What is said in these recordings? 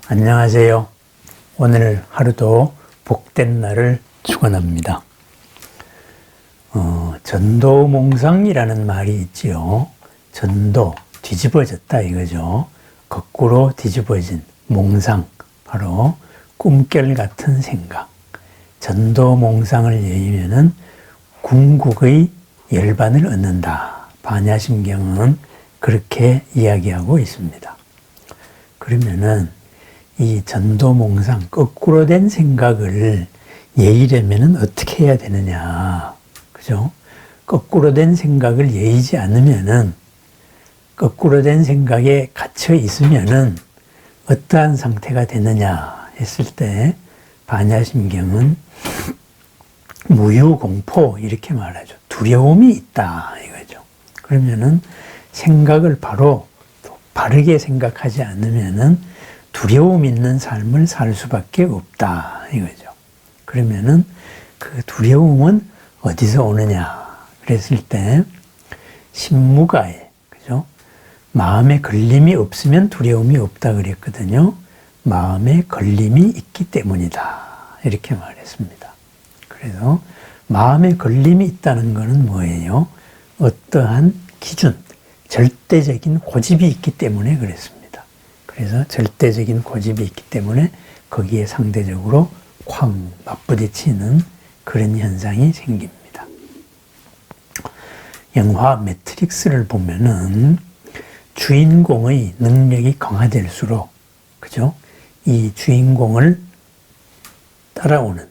안녕하세요. 오늘 하루도 복된 날을 축원합니다. 전도몽상이라는 말이 있지요. 전도, 뒤집어졌다 이거죠. 거꾸로 뒤집어진 몽상, 바로 꿈결 같은 생각. 전도몽상을 예의면은 궁극의 열반을 얻는다. 반야심경은 그렇게 이야기하고 있습니다. 그러면은 이 전도몽상, 거꾸로 된 생각을 예의려면은 어떻게 해야 되느냐. 그죠? 거꾸로 된 생각을 예의지 않으면은, 거꾸로 된 생각에 갇혀 있으면은 어떠한 상태가 되느냐 했을 때, 반야심경은 무유공포 이렇게 말하죠. 두려움이 있다 이거죠. 그러면은 생각을 바르게 생각하지 않으면은 두려움 있는 삶을 살 수밖에 없다 이거죠. 그러면은 그 두려움은 어디서 오느냐 그랬을 때 신무가에, 그죠? 마음에 걸림이 없으면 두려움이 없다 그랬거든요. 마음에 걸림이 있기 때문이다 이렇게 말했습니다. 그래서 마음에 걸림이 있다는 것은 뭐예요? 어떠한 기준, 절대적인 고집이 있기 때문에 그랬습니다. 그래서 절대적인 고집이 있기 때문에 거기에 상대적으로 쾅 맞부딪히는 그런 현상이 생깁니다. 영화 매트릭스를 보면은 주인공의 능력이 강화될수록, 그죠? 이 주인공을 따라오는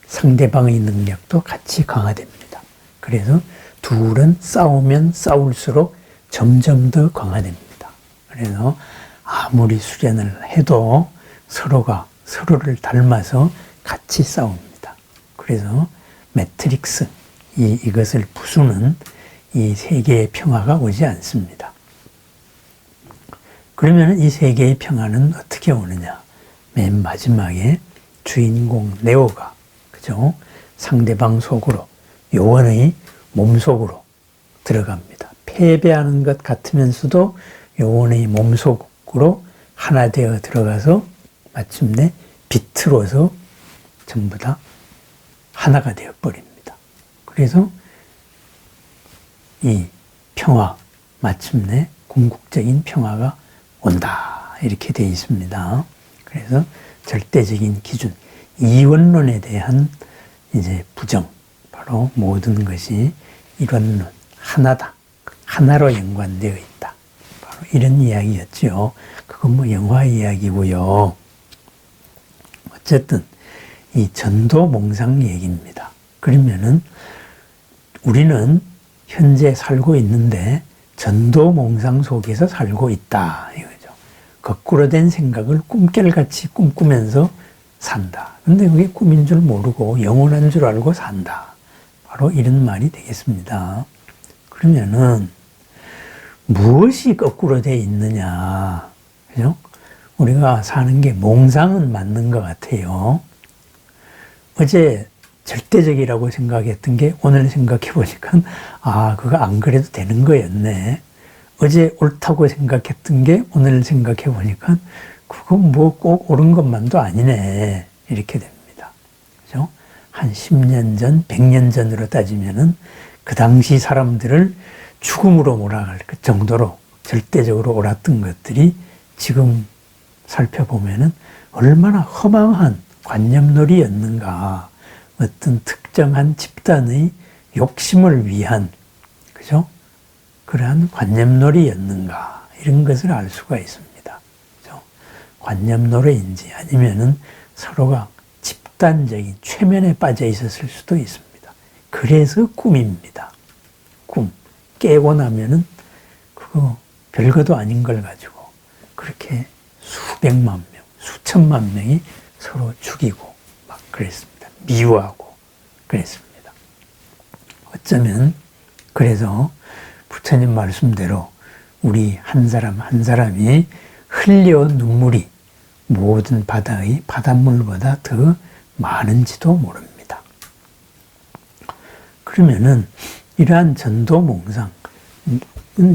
상대방의 능력도 같이 강화됩니다. 그래서 둘은 싸우면 싸울수록 점점 더 강화됩니다. 그래서 아무리 수련을 해도 서로가 서로를 닮아서 같이 싸웁니다. 그래서 매트릭스, 이것을 부수는 이 세계의 평화가 오지 않습니다. 그러면 이 세계의 평화는 어떻게 오느냐? 맨 마지막에 주인공 네오가, 그죠? 상대방 속으로, 요원의 몸속으로 들어갑니다. 패배하는 것 같으면서도 요원의 몸속으로 하나 되어 들어가서 마침내 빛으로서 전부 다 하나가 되어 버립니다. 그래서 이 평화, 마침내 궁극적인 평화가 온다 이렇게 되어 있습니다. 그래서 절대적인 기준, 이원론에 대한 이제 부정, 바로 모든 것이 이원론, 하나다, 하나로 연관되어 있다. 바로 이런 이야기였죠. 그건 뭐 영화 이야기고요. 어쨌든 이 전도몽상 얘기입니다. 그러면은 우리는 현재 살고 있는데 전도몽상 속에서 살고 있다 이거죠. 거꾸로 된 생각을 꿈결같이 꿈꾸면서 산다. 근데 그게 꿈인 줄 모르고 영원한 줄 알고 산다. 바로 이런 말이 되겠습니다. 그러면은 무엇이 거꾸로 돼 있느냐, 그죠? 우리가 사는 게 몽상은 맞는 것 같아요. 어제 절대적이라고 생각했던 게 오늘 생각해 보니까 그거 안 그래도 되는 거였네. 어제 옳다고 생각했던 게 오늘 생각해 보니까 그건 뭐 꼭 옳은 것만도 아니네. 이렇게 됩니다. 그죠? 한 10년 전, 100년 전으로 따지면은 그 당시 사람들을 죽음으로 몰아갈 정도로 절대적으로 옳았던 것들이 지금 살펴보면은 얼마나 허망한 관념놀이였는가. 어떤 특정한 집단의 욕심을 위한, 그죠? 그러한 관념놀이였는가. 이런 것을 알 수가 있습니다. 그죠? 관념놀이인지 아니면은 서로가 집단적인 최면에 빠져 있었을 수도 있습니다. 그래서 꿈입니다. 꿈. 깨고 나면은 그거 별것도 아닌 걸 가지고 그렇게 수백만 명, 수천만 명이 서로 죽이고 막 그랬습니다. 미워하고 그랬습니다. 어쩌면 그래서 부처님 말씀대로 우리 한 사람 한 사람이 흘려 눈물이 모든 바다의 바닷물보다 더 많은지도 모릅니다. 그러면은 이러한 전도몽상은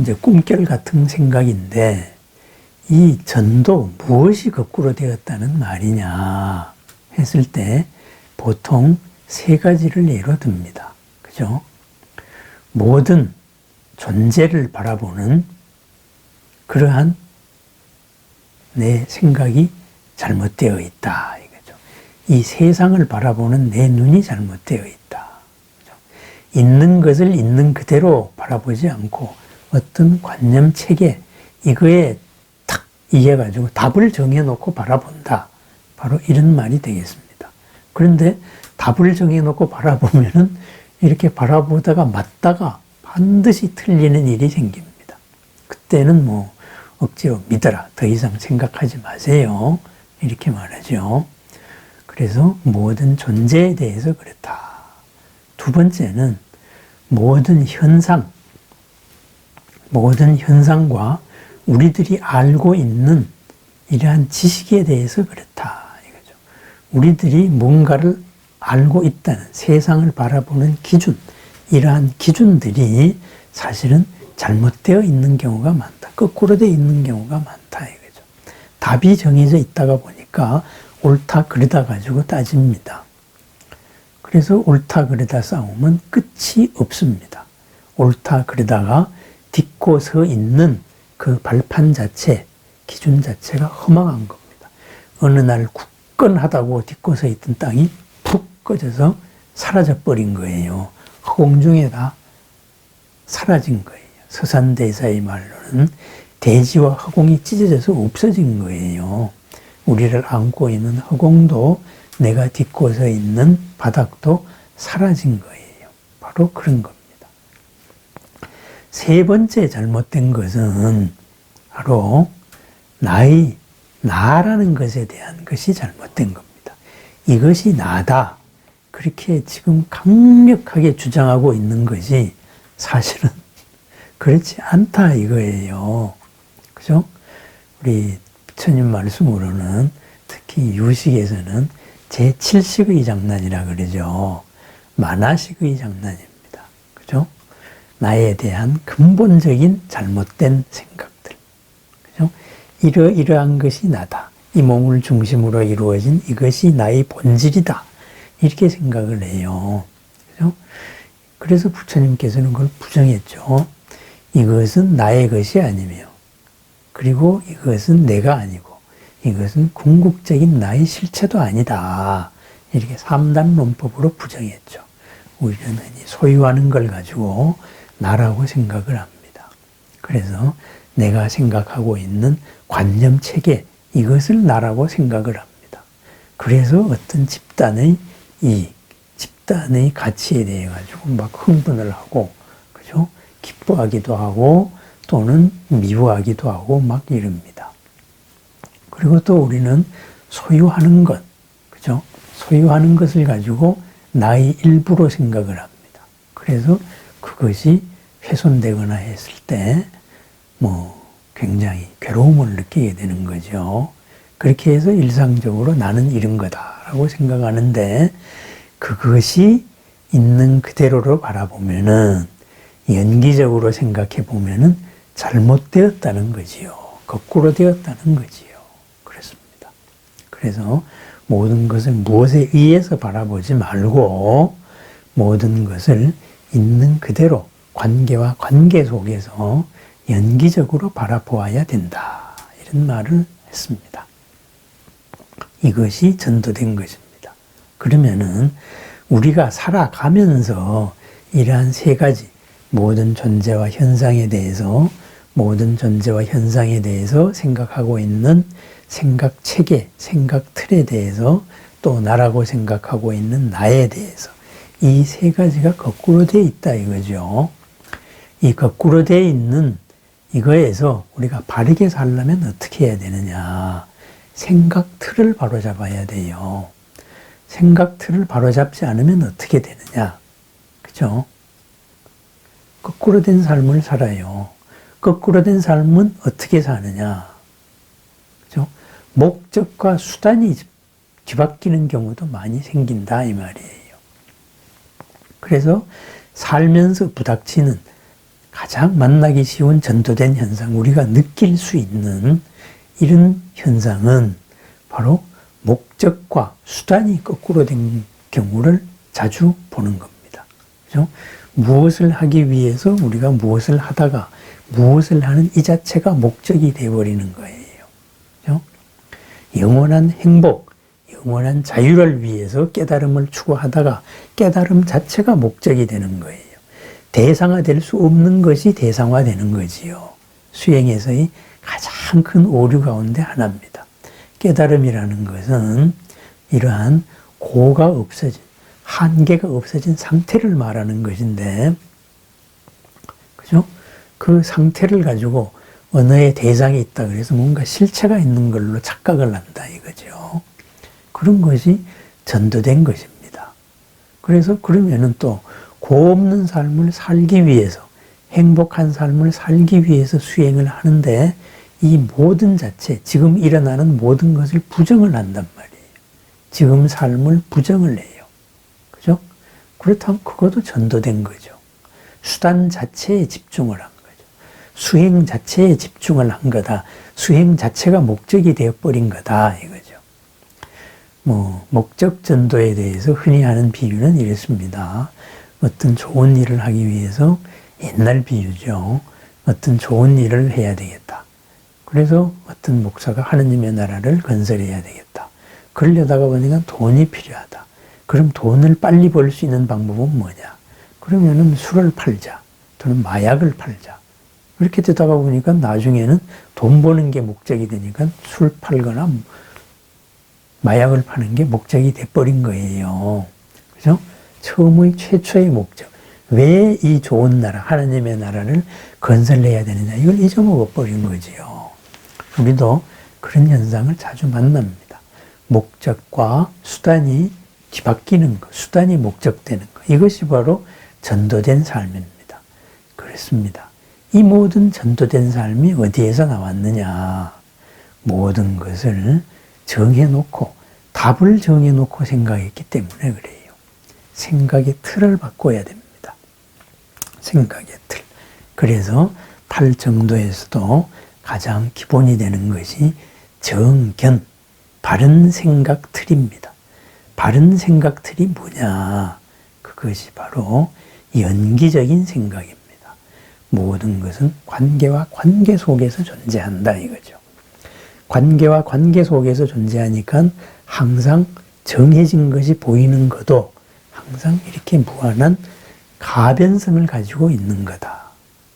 이제 꿈결 같은 생각인데 이 전도 무엇이 거꾸로 되었다는 말이냐 했을 때 보통 세 가지를 예로 듭니다. 그죠? 모든 존재를 바라보는 그러한 내 생각이 잘못되어 있다. 이거죠. 이 세상을 바라보는 내 눈이 잘못되어 있다. 그죠? 있는 것을 있는 그대로 바라보지 않고 어떤 관념 체계, 이거에 탁 이해가지고 답을 정해놓고 바라본다. 바로 이런 말이 되겠습니다. 그런데 답을 정해놓고 바라보면은 이렇게 바라보다가 맞다가 반드시 틀리는 일이 생깁니다. 그때는 뭐 억지로 믿어라. 더 이상 생각하지 마세요. 이렇게 말하죠. 그래서 모든 존재에 대해서 그렇다. 두 번째는 모든 현상과 우리들이 알고 있는 이러한 지식에 대해서 그렇다. 이거죠. 우리들이 뭔가를 알고 있다는 세상을 바라보는 기준, 이러한 기준들이 사실은 잘못되어 있는 경우가 많다. 거꾸로 되어 있는 경우가 많다. 이거죠. 답이 정해져 있다가 보니까 옳다 그르다 가지고 따집니다. 그래서 옳다 그르다 싸움은 끝이 없습니다. 옳다 그르다가 딛고 서 있는 그 발판 자체, 기준 자체가 허망한 겁니다. 어느 날 굳건하다고 딛고 서 있던 땅이 푹 꺼져서 사라져 버린 거예요. 허공 중에 다 사라진 거예요. 서산대사의 말로는 대지와 허공이 찢어져서 없어진 거예요. 우리를 안고 있는 허공도 내가 딛고 서 있는 바닥도 사라진 거예요. 바로 그런 겁니다. 세 번째 잘못된 것은 바로 나라는 것에 대한 것이 잘못된 겁니다. 이것이 나다. 그렇게 지금 강력하게 주장하고 있는 것이 사실은 그렇지 않다 이거예요. 그죠? 우리 부처님 말씀으로는 특히 유식에서는 제7식의 장난이라 그러죠. 만화식의 장난입니다. 그죠? 나에 대한 근본적인 잘못된 생각들. 그죠? 이러이러한 것이 나다. 이 몸을 중심으로 이루어진 이것이 나의 본질이다. 이렇게 생각을 해요. 그죠? 그래서 부처님께서는 그걸 부정했죠. 이것은 나의 것이 아니며, 그리고 이것은 내가 아니고, 이것은 궁극적인 나의 실체도 아니다. 이렇게 3단 논법으로 부정했죠. 우리는 소유하는 걸 가지고 나라고 생각을 합니다. 그래서 내가 생각하고 있는 관념 체계, 이것을 나라고 생각을 합니다. 그래서 어떤 집단의 가치에 대해 가지고 막 흥분을 하고, 그죠? 기뻐하기도 하고, 또는 미워하기도 하고, 막 이럽니다. 그리고 또 우리는 소유하는 것, 그죠? 소유하는 것을 가지고 나의 일부로 생각을 합니다. 그래서 그것이 훼손되거나 했을 때, 굉장히 괴로움을 느끼게 되는 거죠. 그렇게 해서 일상적으로 나는 이런 거다라고 생각하는데, 그것이 있는 그대로로 바라보면은, 연기적으로 생각해 보면은 잘못되었다는 거지요. 거꾸로 되었다는 거지요. 그렇습니다. 그래서 모든 것을 무엇에 의해서 바라보지 말고 모든 것을 있는 그대로 관계와 관계 속에서 연기적으로 바라보아야 된다. 이런 말을 했습니다. 이것이 전도된 것입니다. 그러면은 우리가 살아가면서 이러한 세 가지 모든 존재와 현상에 대해서 생각하고 있는 생각 체계, 생각 틀에 대해서 또 나라고 생각하고 있는 나에 대해서 이 세 가지가 거꾸로 되어 있다 이거죠. 이 거꾸로 되어 있는 이거에서 우리가 바르게 살려면 어떻게 해야 되느냐. 생각 틀을 바로잡아야 돼요. 생각 틀을 바로잡지 않으면 어떻게 되느냐. 그죠? 거꾸로 된 삶을 살아요. 거꾸로 된 삶은 어떻게 사느냐. 그죠? 목적과 수단이 뒤바뀌는 경우도 많이 생긴다 이 말이에요. 그래서 살면서 부닥치는 가장 만나기 쉬운 전도된 현상, 우리가 느낄 수 있는 이런 현상은 바로 목적과 수단이 거꾸로 된 경우를 자주 보는 겁니다. 그죠? 무엇을 하기 위해서 우리가 무엇을 하다가 무엇을 하는 이 자체가 목적이 되어버리는 거예요. 그죠? 영원한 행복, 영원한 자유를 위해서 깨달음을 추구하다가 깨달음 자체가 목적이 되는 거예요. 대상화될 수 없는 것이 대상화되는 거지요. 수행에서의 가장 큰 오류 가운데 하나입니다. 깨달음이라는 것은 이러한 고가 없어진, 한계가 없어진 상태를 말하는 것인데, 그죠? 그 상태를 가지고 언어의 대상이 있다 그래서 뭔가 실체가 있는 걸로 착각을 한다 이거죠. 그런 것이 전도된 것입니다. 그래서 그러면은 또 고 없는 삶을 살기 위해서, 행복한 삶을 살기 위해서 수행을 하는데 이 모든 자체, 지금 일어나는 모든 것을 부정을 한단 말이에요. 지금 삶을 부정을 해요. 그죠? 그렇다면 그것도 전도된 거죠. 수단 자체에 집중을 한 거죠. 수행 자체에 집중을 한 거다. 수행 자체가 목적이 되어버린 거다. 이거죠. 목적 전도에 대해서 흔히 하는 비유는 이렇습니다. 어떤 좋은 일을 하기 위해서 옛날 비유죠. 어떤 좋은 일을 해야 되겠다. 그래서 어떤 목사가 하느님의 나라를 건설해야 되겠다. 그러려다가 보니까 돈이 필요하다. 그럼 돈을 빨리 벌 수 있는 방법은 뭐냐? 그러면은 술을 팔자. 또는 마약을 팔자. 그렇게 되다가 보니까 나중에는 돈 버는 게 목적이 되니까 술 팔거나 마약을 파는 게 목적이 돼버린 거예요. 그죠? 처음의 최초의 목적. 왜 이 좋은 나라, 하나님의 나라를 건설해야 되느냐. 이걸 잊어먹어 버린 거지요. 우리도 그런 현상을 자주 만납니다. 목적과 수단이 뒤바뀌는 것, 수단이 목적되는 것. 이것이 바로 전도된 삶입니다. 그렇습니다. 이 모든 전도된 삶이 어디에서 나왔느냐. 모든 것을 정해놓고, 답을 정해놓고 생각했기 때문에 그래요. 생각의 틀을 바꿔야 됩니다. 생각의 틀. 그래서 탈정도에서도 가장 기본이 되는 것이 정견, 바른 생각 틀입니다. 바른 생각 틀이 뭐냐? 그것이 바로 연기적인 생각입니다. 모든 것은 관계와 관계 속에서 존재한다 이거죠. 관계와 관계 속에서 존재하니까 항상 정해진 것이 보이는 것도 항상 이렇게 무한한 가변성을 가지고 있는 거다.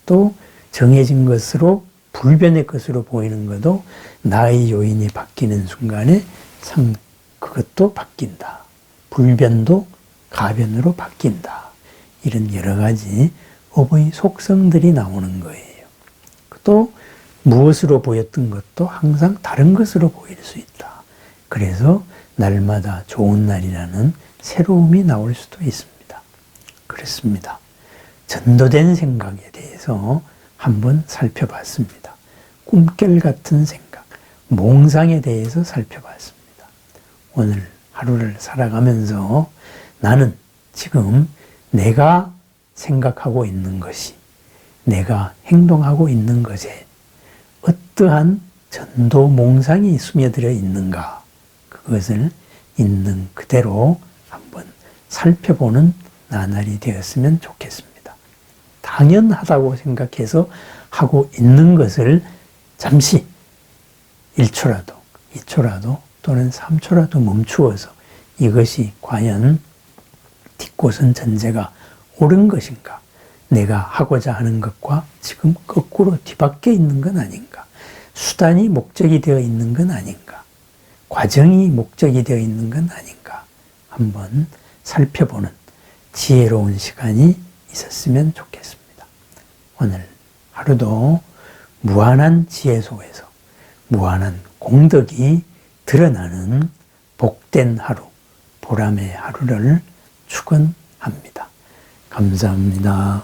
또 정해진 것으로 불변의 것으로 보이는 것도 나의 요인이 바뀌는 순간에 그것도 바뀐다. 불변도 가변으로 바뀐다. 이런 여러 가지 업의 속성들이 나오는 거예요. 또 무엇으로 보였던 것도 항상 다른 것으로 보일 수 있다. 그래서 날마다 좋은 날이라는 새로움이 나올 수도 있습니다. 그렇습니다. 전도된 생각에 대해서 한번 살펴봤습니다. 꿈결 같은 생각, 몽상에 대해서 살펴봤습니다. 오늘 하루를 살아가면서 나는 지금 내가 생각하고 있는 것이, 내가 행동하고 있는 것에 어떠한 전도 몽상이 스며들어 있는가, 그것을 있는 그대로 한번 살펴보는 나날이 되었으면 좋겠습니다. 당연하다고 생각해서 하고 있는 것을 잠시 1초라도, 2초라도 또는 3초라도 멈추어서 이것이 과연 딛고선 전제가 옳은 것인가, 내가 하고자 하는 것과 지금 거꾸로 뒤바뀌어 있는 건 아닌가, 수단이 목적이 되어 있는 건 아닌가, 과정이 목적이 되어 있는 건 아닌가 한번 살펴보는 지혜로운 시간이 있었으면 좋겠습니다. 오늘 하루도 무한한 지혜 속에서 무한한 공덕이 드러나는 복된 하루, 보람의 하루를 축원합니다. 감사합니다.